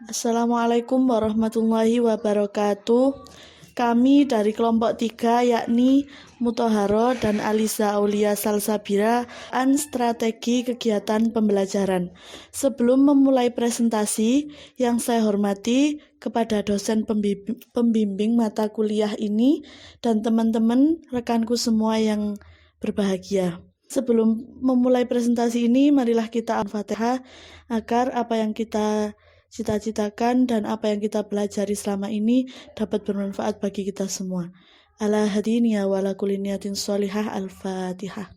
Assalamualaikum warahmatullahi wabarakatuh. Kami dari kelompok 3 yakni Mutaharo dan Alisa Aulia Salsabira strategi kegiatan pembelajaran. Sebelum memulai presentasi, yang saya hormati kepada dosen pembimbing mata kuliah ini dan teman-teman rekanku semua yang berbahagia. Sebelum memulai presentasi ini, marilah kita Al-Fatihah agar apa yang kita cita-citakan dan apa yang kita pelajari selama ini dapat bermanfaat bagi kita semua. Ala hadiniya wa ala kulli niyatin sholihah. Al-Fatihah.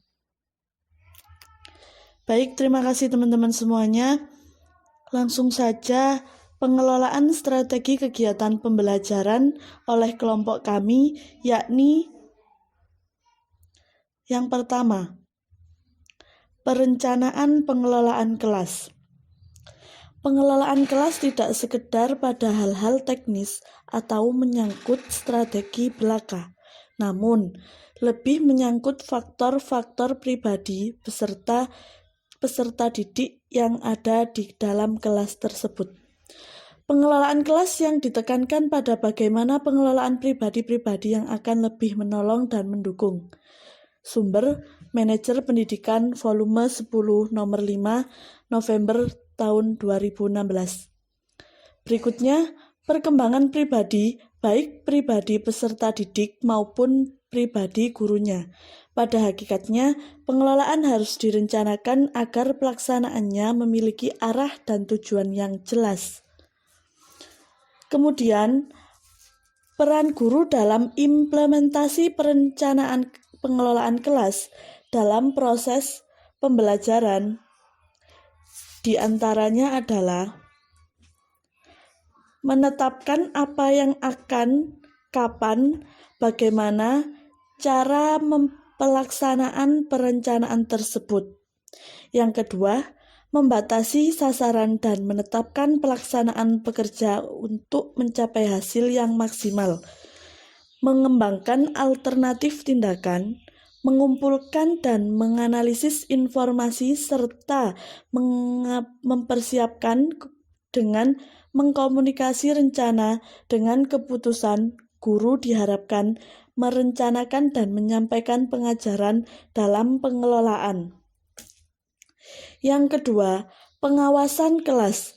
Baik, terima kasih teman-teman semuanya. Langsung saja, pengelolaan strategi kegiatan pembelajaran oleh kelompok kami, yakni yang pertama, perencanaan pengelolaan kelas. Pengelolaan kelas tidak sekedar pada hal-hal teknis atau menyangkut strategi belaka, namun lebih menyangkut faktor-faktor pribadi peserta didik yang ada di dalam kelas tersebut. Pengelolaan kelas yang ditekankan pada bagaimana pengelolaan pribadi-pribadi yang akan lebih menolong dan mendukung. Sumber Manajer Pendidikan volume 10 nomor 5 November tahun 2016. Berikutnya, perkembangan pribadi, baik pribadi peserta didik maupun pribadi gurunya. Pada hakikatnya, pengelolaan harus direncanakan agar pelaksanaannya memiliki arah dan tujuan yang jelas. Kemudian, peran guru dalam implementasi perencanaan pengelolaan kelas dalam proses pembelajaran di antaranya adalah menetapkan apa yang akan, kapan, bagaimana, cara pelaksanaan perencanaan tersebut. Yang kedua, membatasi sasaran dan menetapkan pelaksanaan pekerja untuk mencapai hasil yang maksimal. Mengembangkan alternatif tindakan, mengumpulkan dan menganalisis informasi serta mempersiapkan dengan mengkomunikasi rencana dengan keputusan. Guru diharapkan merencanakan dan menyampaikan pengajaran dalam pengelolaan. Yang kedua, pengawasan kelas.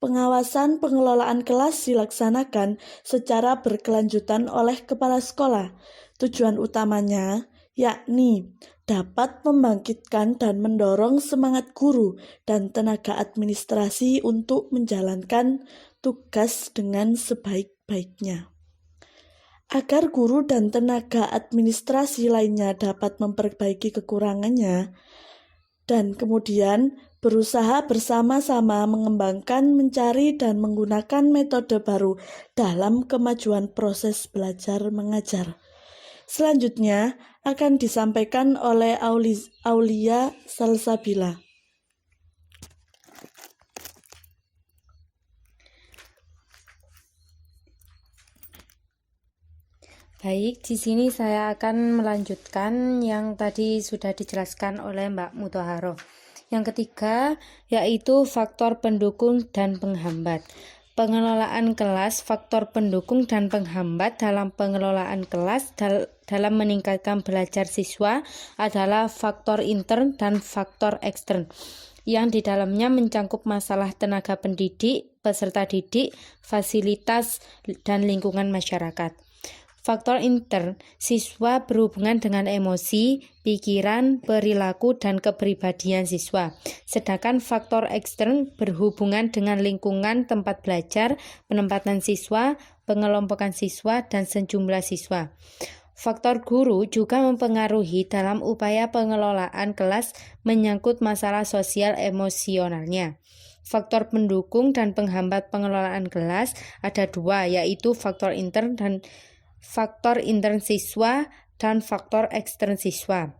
Pengawasan pengelolaan kelas dilaksanakan secara berkelanjutan oleh kepala sekolah. Tujuan utamanya yakni dapat membangkitkan dan mendorong semangat guru dan tenaga administrasi untuk menjalankan tugas dengan sebaik-baiknya. Agar guru dan tenaga administrasi lainnya dapat memperbaiki kekurangannya dan kemudian berusaha bersama-sama mengembangkan, mencari, dan menggunakan metode baru dalam kemajuan proses belajar mengajar. Selanjutnya akan disampaikan oleh Aulia Salsabila. Baik, di sini saya akan melanjutkan yang tadi sudah dijelaskan oleh Mbak Mutaharo. Yang ketiga, yaitu faktor pendukung dan penghambat. Pengelolaan kelas, faktor pendukung dan penghambat dalam pengelolaan kelas dalam meningkatkan belajar siswa adalah faktor intern dan faktor ekstern, yang di dalamnya mencangkup masalah tenaga pendidik, peserta didik, fasilitas, dan lingkungan masyarakat. Faktor intern, siswa berhubungan dengan emosi, pikiran, perilaku, dan kepribadian siswa. Sedangkan faktor ekstern berhubungan dengan lingkungan tempat belajar, penempatan siswa, pengelompokan siswa, dan sejumlah siswa. Faktor guru juga mempengaruhi dalam upaya pengelolaan kelas menyangkut masalah sosial emosionalnya. Faktor pendukung dan penghambat pengelolaan kelas ada dua, yaitu faktor intern siswa dan faktor ekstern siswa.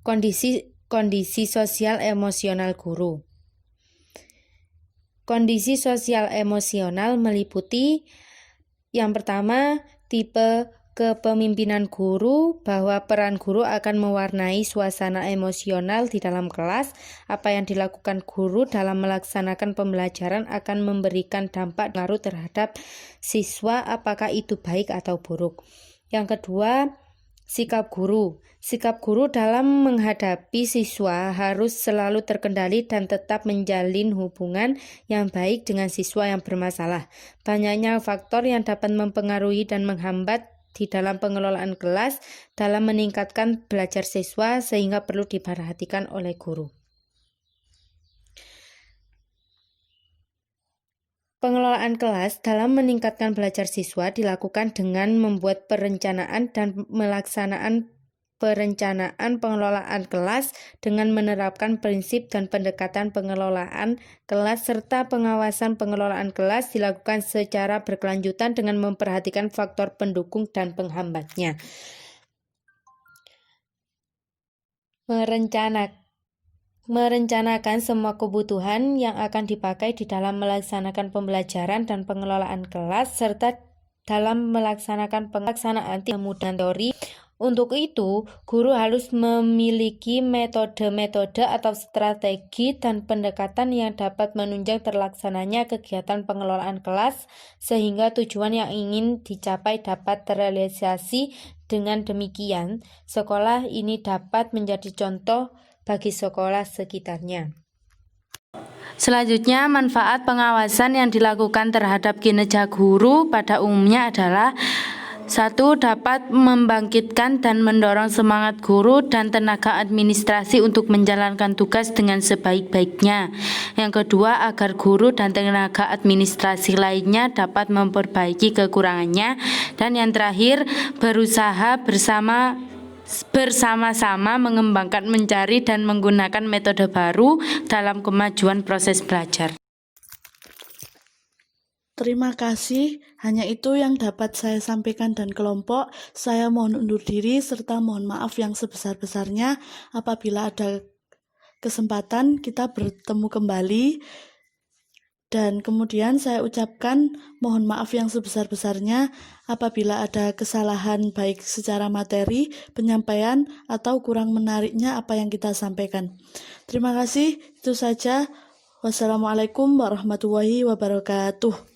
Kondisi sosial emosional guru. Kondisi sosial emosional meliputi yang pertama, tipe kepemimpinan guru, bahwa peran guru akan mewarnai suasana emosional di dalam kelas. Apa yang dilakukan guru dalam melaksanakan pembelajaran akan memberikan dampak pengaruh terhadap siswa, apakah itu baik atau buruk. Yang kedua, sikap guru. Sikap guru dalam menghadapi siswa harus selalu terkendali dan tetap menjalin hubungan yang baik dengan siswa yang bermasalah. Banyaknya faktor yang dapat mempengaruhi dan menghambat di dalam pengelolaan kelas dalam meningkatkan belajar siswa, sehingga perlu diperhatikan oleh guru. Pengelolaan kelas dalam meningkatkan belajar siswa dilakukan dengan membuat perencanaan dan melaksanaan perencanaan pengelolaan kelas dengan menerapkan prinsip dan pendekatan pengelolaan kelas, serta pengawasan pengelolaan kelas dilakukan secara berkelanjutan dengan memperhatikan faktor pendukung dan penghambatnya. Merencanakan semua kebutuhan yang akan dipakai di dalam melaksanakan pembelajaran dan pengelolaan kelas, serta dalam melaksanakan pelaksanaan teori. Untuk itu, guru harus memiliki metode-metode atau strategi dan pendekatan yang dapat menunjang terlaksananya kegiatan pengelolaan kelas, sehingga tujuan yang ingin dicapai dapat terrealisasi. Dengan demikian, sekolah ini dapat menjadi contoh bagi sekolah sekitarnya. Selanjutnya, manfaat pengawasan yang dilakukan terhadap kinerja guru pada umumnya adalah: 1. Dapat membangkitkan dan mendorong semangat guru dan tenaga administrasi untuk menjalankan tugas dengan sebaik-baiknya. Yang kedua, agar guru dan tenaga administrasi lainnya dapat memperbaiki kekurangannya. Dan yang terakhir, berusaha bersama-sama mengembangkan, mencari, dan menggunakan metode baru dalam kemajuan proses belajar. Terima kasih, hanya itu yang dapat saya sampaikan dan kelompok. Saya mohon undur diri serta mohon maaf yang sebesar-besarnya. Apabila ada kesempatan kita bertemu kembali, dan kemudian saya ucapkan mohon maaf yang sebesar-besarnya apabila ada kesalahan baik secara materi, penyampaian, atau kurang menariknya apa yang kita sampaikan. Terima kasih, itu saja. Wassalamualaikum warahmatullahi wabarakatuh.